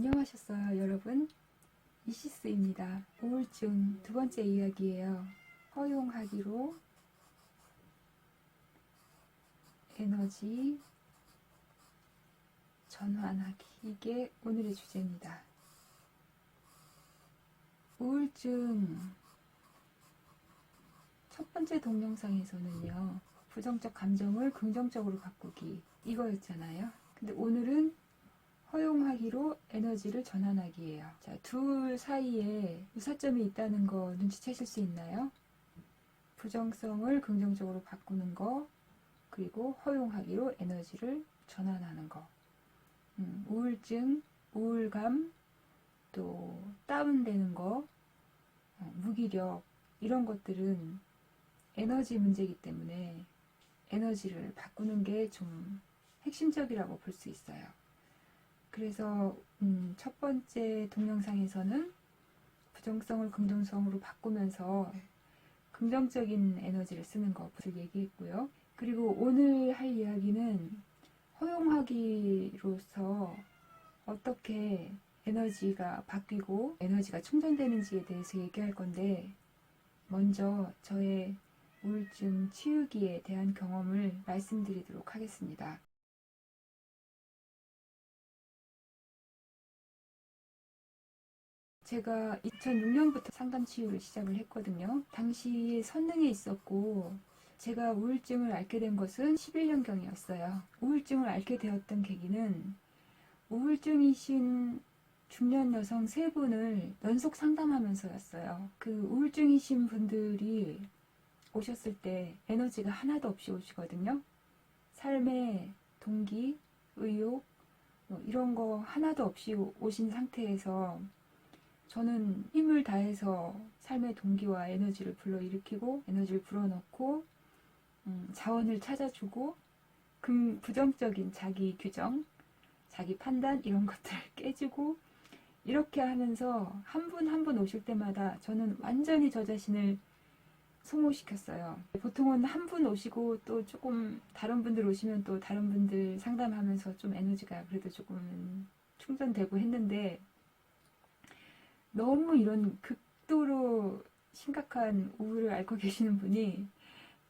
안녕하셨어요, 여러분. 이시스입니다. 우울증 두 번째 이야기예요. 허용하기로 에너지 전환하기. 이게 오늘의 주제입니다. 우울증 첫 번째 동영상에서는요, 부정적 감정을 긍정적으로 바꾸기 이거였잖아요. 근데 오늘은 허용하기로 에너지를 전환하기예요. 자, 둘 사이에 유사점이 있다는 거 눈치채실 수 있나요? 부정성을 긍정적으로 바꾸는 거, 그리고 허용하기로 에너지를 전환하는 거. 우울증, 우울감, 또 다운되는 거, 무기력, 이런 것들은 에너지 문제이기 때문에 에너지를 바꾸는 게 좀 핵심적이라고 볼 수 있어요. 그래서 첫 번째 동영상에서는 부정성을 긍정성으로 바꾸면서 긍정적인 에너지를 쓰는 것을 얘기했고요. 그리고 오늘 할 이야기는 허용하기로서 어떻게 에너지가 바뀌고 에너지가 충전되는지에 대해서 얘기할 건데, 먼저 저의 우울증 치유기에 대한 경험을 말씀드리도록 하겠습니다. 제가 2006년부터 상담 치유를 시작을 했거든요. 당시에 선능에 있었고, 제가 우울증을 앓게 된 것은 11년경이었어요. 우울증을 앓게 되었던 계기는 우울증이신 중년 여성 3분을 연속 상담하면서였어요. 그 우울증이신 분들이 오셨을 때 에너지가 하나도 없이 오시거든요. 삶의 동기, 의욕, 이런 거 하나도 없이 오신 상태에서 저는 힘을 다해서 삶의 동기와 에너지를 불러일으키고 에너지를 불어넣고 자원을 찾아주고 부정적인 자기 규정, 자기 판단 이런 것들을 깨주고 이렇게 하면서 한 분 한 분 오실 때마다 저는 완전히 저 자신을 소모시켰어요. 보통은 한 분 오시고 또 조금 다른 분들 오시면 또 다른 분들 상담하면서 좀 에너지가 그래도 조금 충전되고 했는데, 너무 이런 극도로 심각한 우울을 앓고 계시는 분이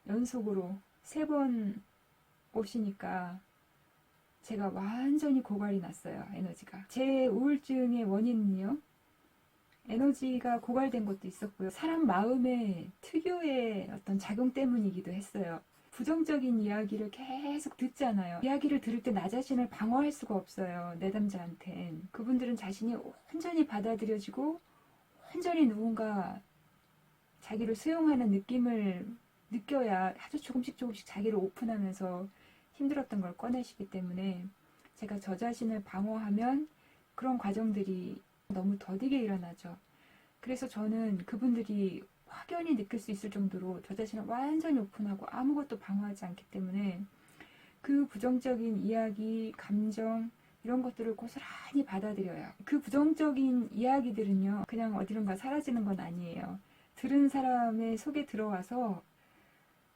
연속으로 3번 오시니까 제가 완전히 고갈이 났어요. 에너지가. 제 우울증의 원인은요, 에너지가 고갈된 것도 있었고요, 사람 마음의 특유의 어떤 작용 때문이기도 했어요. 부정적인 이야기를 계속 듣잖아요. 이야기를 들을 때 나 자신을 방어할 수가 없어요. 내담자한텐. 그분들은 자신이 완전히 받아들여지고 완전히 누군가 자기를 수용하는 느낌을 느껴야 아주 조금씩 자기를 오픈하면서 힘들었던 걸 꺼내시기 때문에, 제가 저 자신을 방어하면 그런 과정들이 너무 더디게 일어나죠. 그래서 저는 그분들이 확연히 느낄 수 있을 정도로 저 자신을 완전히 오픈하고 아무것도 방어하지 않기 때문에 그 부정적인 이야기, 감정 이런 것들을 고스란히 받아들여요. 그 부정적인 이야기들은요, 그냥 어디론가 사라지는 건 아니에요. 들은 사람의 속에 들어와서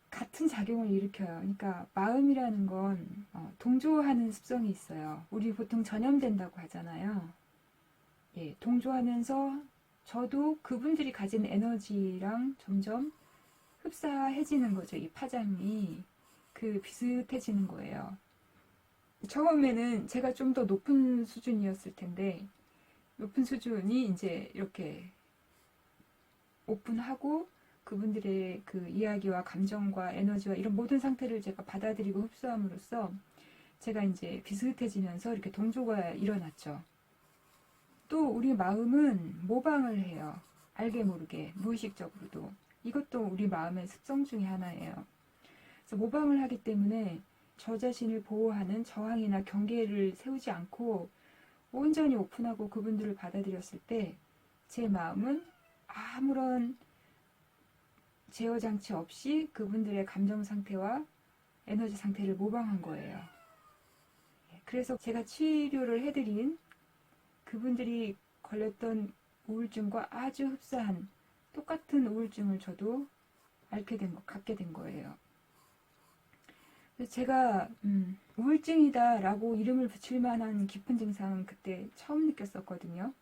같은 작용을 일으켜요. 그러니까 마음이라는 건 동조하는 습성이 있어요. 우리 보통 전염된다고 하잖아요. 예, 동조하면서 저도 그분들이 가진 에너지랑 점점 흡사해지는 거죠. 이 파장이 비슷해지는 거예요. 처음에는 제가 좀 더 높은 수준이었을 텐데, 높은 수준이 이제 이렇게 오픈하고 그분들의 그 이야기와 감정과 에너지와 이런 모든 상태를 제가 받아들이고 흡수함으로써 제가 이제 비슷해지면서 이렇게 동조가 일어났죠. 또 우리 마음은 모방을 해요. 알게 모르게, 무의식적으로도. 이것도 우리 마음의 습성 중에 하나예요. 그래서 모방을 하기 때문에 저 자신을 보호하는 저항이나 경계를 세우지 않고 온전히 오픈하고 그분들을 받아들였을 때 제 마음은 아무런 제어 장치 없이 그분들의 감정 상태와 에너지 상태를 모방한 거예요. 그래서 제가 치료를 해드린 그분들이 걸렸던 우울증과 아주 흡사한 똑같은 우울증을 저도 갖게 된 거예요. 제가 우울증이다 라고 이름을 붙일 만한 깊은 증상은 그때 처음 느꼈었거든요.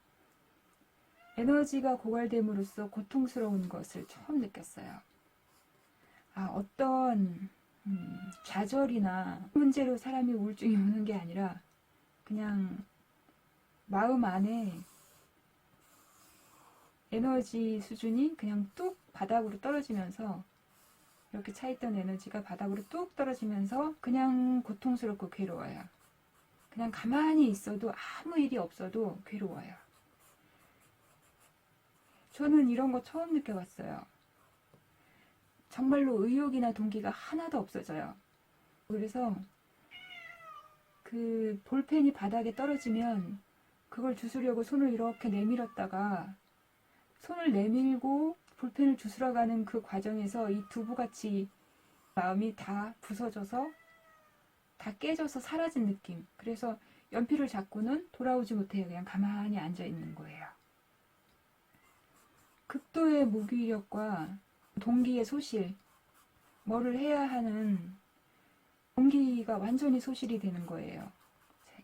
에너지가 고갈됨으로써 고통스러운 것을 처음 느꼈어요. 어떤 좌절이나 문제로 사람이 우울증이 오는 게 아니라 그냥 마음 안에 에너지 수준이 그냥 뚝 바닥으로 떨어지면서, 이렇게 차있던 에너지가 바닥으로 뚝 떨어지면서 그냥 고통스럽고 괴로워요. 그냥 가만히 있어도 아무 일이 없어도 괴로워요. 저는 이런 거 처음 느껴봤어요. 정말로 의욕이나 동기가 하나도 없어져요. 그래서 그 볼펜이 바닥에 떨어지면 그걸 주스려고 손을 이렇게 내밀었다가, 손을 내밀고 볼펜을 주스러 가는 그 과정에서 이 두부같이 마음이 다 부서져서 다 깨져서 사라진 느낌. 그래서 연필을 잡고는 돌아오지 못해요. 그냥 가만히 앉아 있는 거예요. 극도의 무기력과 동기의 소실, 뭐를 해야 하는 동기가 완전히 소실이 되는 거예요.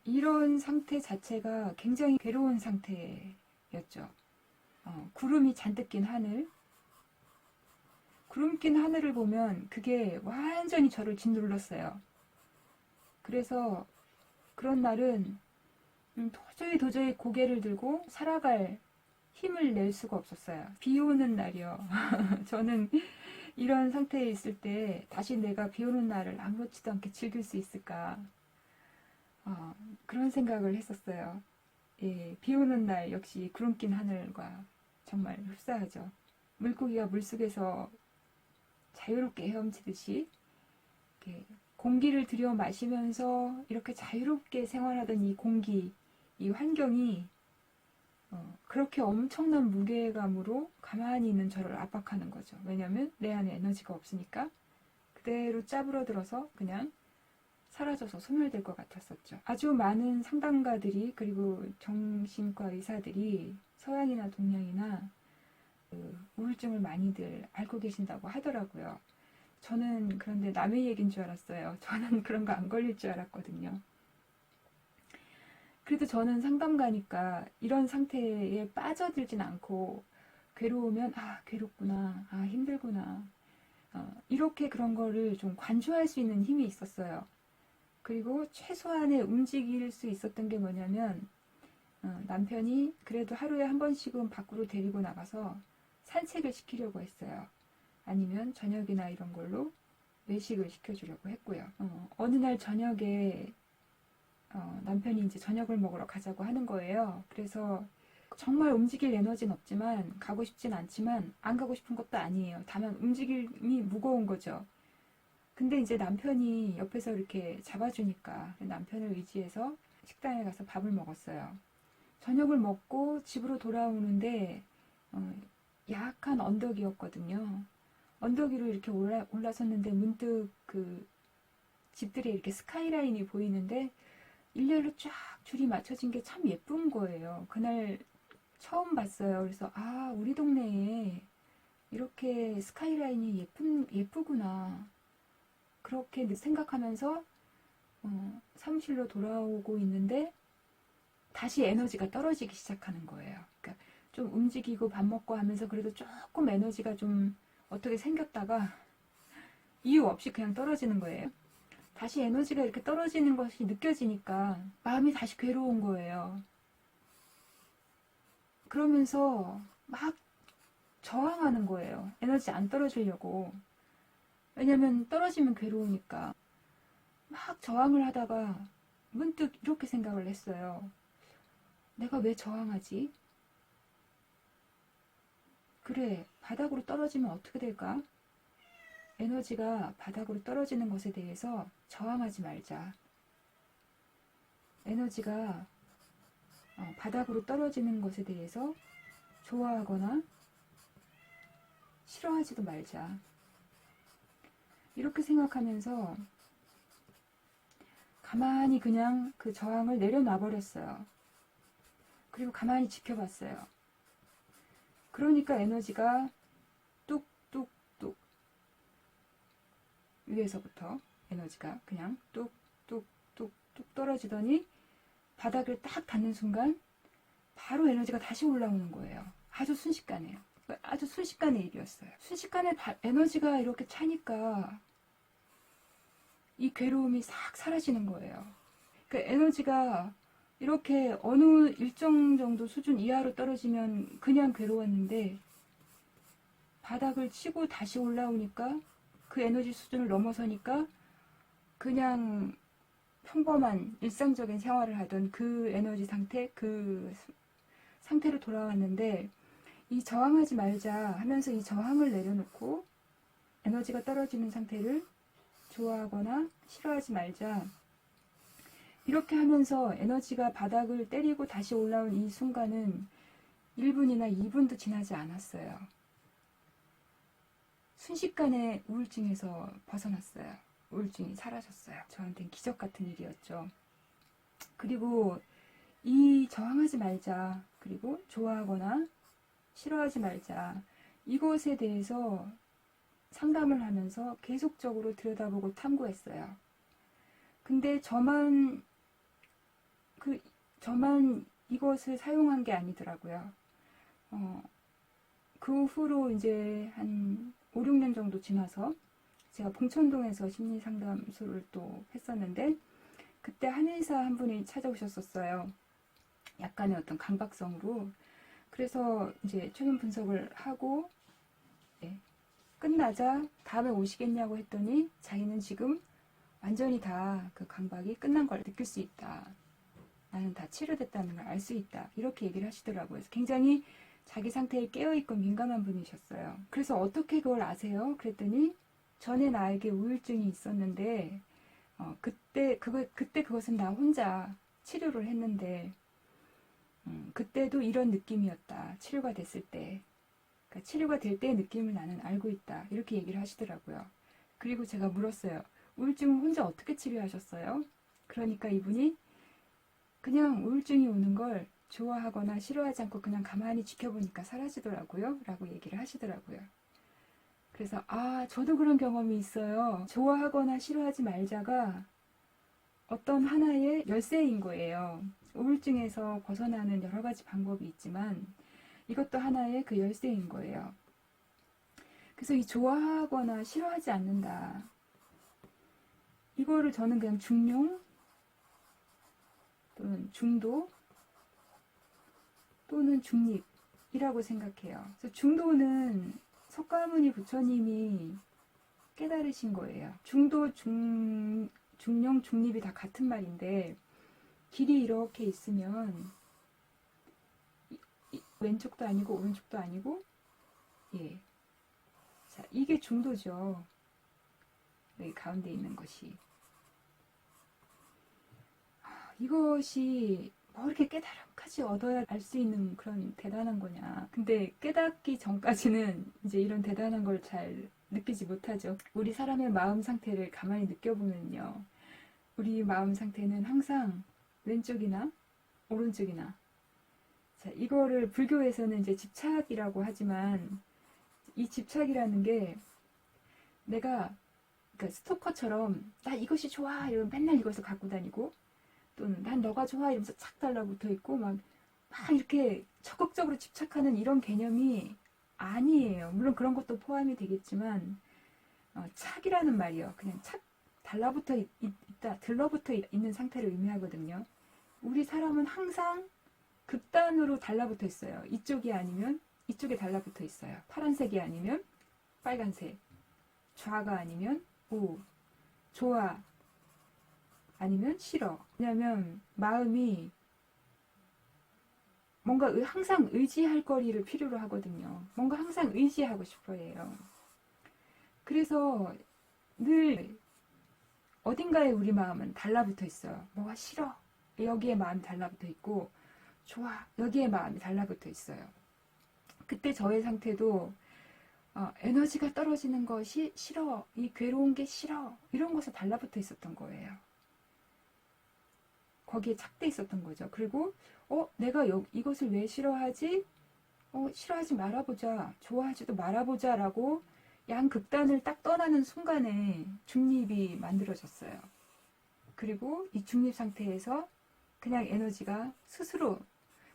이런 상태 자체가 굉장히 괴로운 상태였죠. 구름이 잔뜩 낀 하늘, 구름 낀 하늘을 보면 그게 완전히 저를 짓눌렀어요. 그래서 그런 날은 도저히 고개를 들고 살아갈 힘을 낼 수가 없었어요. 비 오는 날이요. 저는 이런 상태에 있을 때 다시 내가 비 오는 날을 아무렇지도 않게 즐길 수 있을까, 그런 생각을 했었어요. 예, 비 오는 날 역시 구름 낀 하늘과 정말 흡사하죠. 물고기가 물속에서 자유롭게 헤엄치듯이 이렇게 공기를 들여 마시면서 이렇게 자유롭게 생활하던 이 공기, 이 환경이 그렇게 엄청난 무게감으로 가만히 있는 저를 압박하는 거죠. 왜냐하면 내 안에 에너지가 없으니까 그대로 짜부러들어서 그냥 사라져서 소멸될 것 같았었죠. 아주 많은 상담가들이, 그리고 정신과 의사들이 서양이나 동양이나 우울증을 많이들 앓고 계신다고 하더라고요. 저는 그런데 남의 얘기인 줄 알았어요. 저는 그런 거 안 걸릴 줄 알았거든요. 그래도 저는 상담가니까 이런 상태에 빠져들진 않고, 괴로우면 괴롭구나, 힘들구나, 이렇게 그런 거를 좀 관조할 수 있는 힘이 있었어요. 그리고 최소한의 움직일 수 있었던 게 뭐냐면, 남편이 그래도 하루에 한 번씩은 밖으로 데리고 나가서 산책을 시키려고 했어요. 아니면 저녁이나 이런 걸로 외식을 시켜주려고 했고요. 어느 날 저녁에 남편이 이제 저녁을 먹으러 가자고 하는 거예요. 그래서 정말 움직일 에너지는 없지만, 가고 싶진 않지만 안 가고 싶은 것도 아니에요. 다만 움직임이 무거운 거죠. 근데 이제 남편이 옆에서 이렇게 잡아주니까 남편을 의지해서 식당에 가서 밥을 먹었어요. 저녁을 먹고 집으로 돌아오는데 약한 언덕이었거든요. 언덕 위로 이렇게 올라섰는데 문득 그 집들이 이렇게 스카이라인이 보이는데 일렬로 쫙 줄이 맞춰진 게 참 예쁜 거예요. 그날 처음 봤어요. 그래서 우리 동네에 이렇게 스카이라인이 예쁘구나, 그렇게 생각하면서 사무실로 돌아오고 있는데 다시 에너지가 떨어지기 시작하는 거예요. 그러니까 좀 움직이고 밥 먹고 하면서 그래도 조금 에너지가 좀 어떻게 생겼다가 이유 없이 그냥 떨어지는 거예요. 다시 에너지가 이렇게 떨어지는 것이 느껴지니까 마음이 다시 괴로운 거예요. 그러면서 막 저항하는 거예요. 에너지 안 떨어지려고. 왜냐면 떨어지면 괴로우니까. 막 저항을 하다가 문득 이렇게 생각을 했어요. 내가 왜 저항하지? 그래, 바닥으로 떨어지면 어떻게 될까? 에너지가 바닥으로 떨어지는 것에 대해서 저항하지 말자. 에너지가 바닥으로 떨어지는 것에 대해서 좋아하거나 싫어하지도 말자. 이렇게 생각하면서 가만히 그냥 그 저항을 내려놔 버렸어요. 그리고 가만히 지켜봤어요. 그러니까 에너지가 뚝뚝뚝, 위에서부터 에너지가 그냥 뚝뚝뚝뚝 떨어지더니 바닥을 딱 닿는 순간 바로 에너지가 다시 올라오는 거예요. 아주 순식간에요. 아주 순식간의 일이었어요. 순식간에 에너지가 이렇게 차니까 이 괴로움이 싹 사라지는 거예요. 그 에너지가 이렇게 어느 일정 정도 수준 이하로 떨어지면 그냥 괴로웠는데 바닥을 치고 다시 올라오니까 그 에너지 수준을 넘어서니까 그냥 평범한 일상적인 생활을 하던 그 에너지 상태, 그 상태로 돌아왔는데 이 저항하지 말자 하면서 이 저항을 내려놓고 에너지가 떨어지는 상태를 좋아하거나 싫어하지 말자 이렇게 하면서 에너지가 바닥을 때리고 다시 올라온 이 순간은 1분이나 2분도 지나지 않았어요. 순식간에 우울증에서 벗어났어요. 우울증이 사라졌어요. 저한테는 기적 같은 일이었죠. 그리고 이 저항하지 말자, 그리고 좋아하거나 싫어하지 말자, 이것에 대해서 상담을 하면서 계속적으로 들여다보고 탐구했어요. 근데 저만 이것을 사용한 게 아니더라고요. 그 후로 이제 한 5, 6년 정도 지나서 제가 봉천동에서 심리상담소를 또 했었는데 그때 한의사 한 분이 찾아오셨었어요. 약간의 어떤 강박성으로. 그래서 이제 최근 분석을 하고 끝나자 다음에 오시겠냐고 했더니 자기는 지금 완전히 다 그 강박이 끝난 걸 느낄 수 있다. 나는 다 치료됐다는 걸 알 수 있다. 이렇게 얘기를 하시더라고요. 그래서 굉장히 자기 상태에 깨어있고 민감한 분이셨어요. 그래서 어떻게 그걸 아세요? 그랬더니 전에 나에게 우울증이 있었는데 그때 그것은 나 혼자 치료를 했는데 그때도 이런 느낌이었다. 치료가 됐을 때. 그러니까 치료가 될 때의 느낌을 나는 알고 있다. 이렇게 얘기를 하시더라고요. 그리고 제가 물었어요. 우울증을 혼자 어떻게 치료하셨어요? 그러니까 이분이 그냥 우울증이 오는 걸 좋아하거나 싫어하지 않고 그냥 가만히 지켜보니까 사라지더라고요. 라고 얘기를 하시더라고요. 그래서 저도 그런 경험이 있어요. 좋아하거나 싫어하지 말자가 어떤 하나의 열쇠인 거예요. 우울증에서 벗어나는 여러 가지 방법이 있지만 이것도 하나의 그 열쇠인 거예요. 그래서 이 좋아하거나 싫어하지 않는다. 이거를 저는 그냥 중용 또는 중도 또는 중립이라고 생각해요. 그래서 중도는 석가모니 부처님이 깨달으신 거예요. 중도, 중용, 중립이 다 같은 말인데 길이 이렇게 있으면 왼쪽도 아니고 오른쪽도 아니고 자, 이게 중도죠. 여기 가운데 있는 것이. 이것이 뭐 이렇게 깨달음까지 얻어야 알 수 있는 그런 대단한 거냐. 근데 깨닫기 전까지는 이제 이런 대단한 걸 잘 느끼지 못하죠. 우리 사람의 마음 상태를 가만히 느껴보면요. 우리 마음 상태는 항상 왼쪽이나 오른쪽이나. 자, 이거를 불교에서는 이제 집착이라고 하지만 이 집착이라는 게 내가 그러니까 스토커처럼 나 이것이 좋아 이러면 맨날 이것을 갖고 다니고 또는 난 너가 좋아 이러면서 착 달라붙어 있고 막 이렇게 적극적으로 집착하는 이런 개념이 아니에요. 물론 그런 것도 포함이 되겠지만 착이라는 말이요. 그냥 착 달라붙어 있다, 들러붙어 있는 상태를 의미하거든요. 우리 사람은 항상 극단으로 달라붙어 있어요. 이쪽이 아니면 이쪽에 달라붙어 있어요. 파란색이 아니면 빨간색, 좌가 아니면 우, 좋아 아니면 싫어. 왜냐면 마음이 뭔가 항상 의지할 거리를 필요로 하거든요. 뭔가 항상 의지하고 싶어 해요. 그래서 늘 어딘가에 우리 마음은 달라붙어 있어요. 뭐가 싫어. 여기에 마음이 달라붙어 있고 좋아. 여기에 마음이 달라붙어 있어요. 그때 저의 상태도 에너지가 떨어지는 것이 싫어. 이 괴로운 게 싫어. 이런 것에 달라붙어 있었던 거예요. 거기에 착돼 있었던 거죠. 그리고 내가 이것을 왜 싫어하지? 싫어하지 말아보자. 좋아하지도 말아보자 라고 양극단을 딱 떠나는 순간에 중립이 만들어졌어요. 그리고 이 중립 상태에서 그냥 에너지가 스스로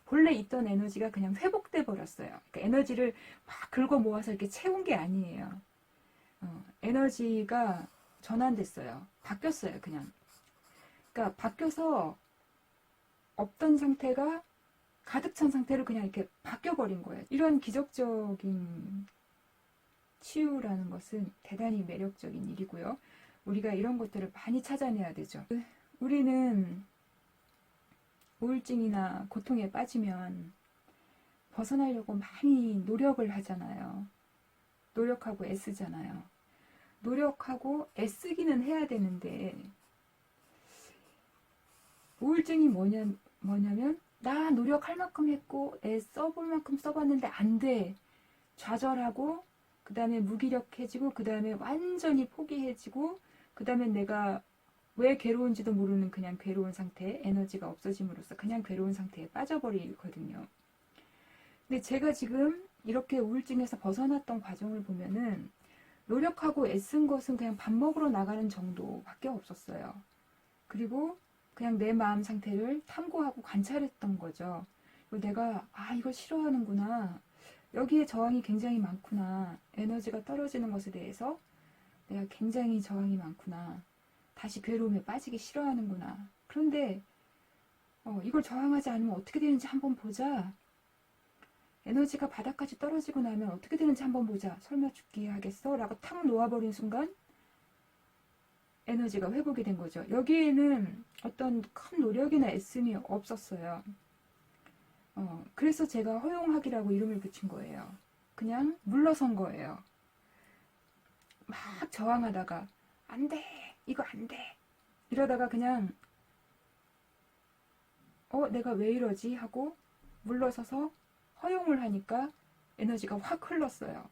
본래 있던 에너지가 그냥 회복돼 버렸어요. 그러니까 에너지를 막 긁어 모아서 이렇게 채운 게 아니에요. 에너지가 전환됐어요. 바뀌었어요, 그냥. 그러니까 바뀌어서 없던 상태가 가득 찬 상태로 그냥 이렇게 바뀌어버린 거예요. 이런 기적적인 치유라는 것은 대단히 매력적인 일이고요. 우리가 이런 것들을 많이 찾아내야 되죠. 우리는 우울증이나 고통에 빠지면 벗어나려고 많이 노력을 하잖아요. 노력하고 애쓰잖아요. 노력하고 애쓰기는 해야 되는데 우울증이 뭐냐면 나 노력할 만큼 했고 애 써볼 만큼 써봤는데 안 돼. 좌절하고 그 다음에 무기력해지고 그 다음에 완전히 포기해지고 그 다음에 내가 왜 괴로운지도 모르는 그냥 괴로운 상태, 에너지가 없어짐으로써 그냥 괴로운 상태에 빠져버리거든요. 근데 제가 지금 이렇게 우울증에서 벗어났던 과정을 보면은 노력하고 애쓴 것은 그냥 밥 먹으러 나가는 정도밖에 없었어요. 그리고 그냥 내 마음 상태를 탐구하고 관찰했던 거죠. 내가 이걸 싫어하는구나. 여기에 저항이 굉장히 많구나. 에너지가 떨어지는 것에 대해서 내가 굉장히 저항이 많구나. 다시 괴로움에 빠지기 싫어하는구나. 그런데 이걸 저항하지 않으면 어떻게 되는지 한번 보자. 에너지가 바닥까지 떨어지고 나면 어떻게 되는지 한번 보자. 설마 죽기 하겠어? 라고 탁 놓아버린 순간 에너지가 회복이 된 거죠. 여기에는 어떤 큰 노력이나 애씀이 없었어요. 그래서 제가 허용하기라고 이름을 붙인 거예요. 그냥 물러선 거예요. 막 저항하다가 안 돼, 이거 안 돼. 이러다가 그냥 내가 왜 이러지? 하고 물러서서 허용을 하니까 에너지가 확 흘렀어요.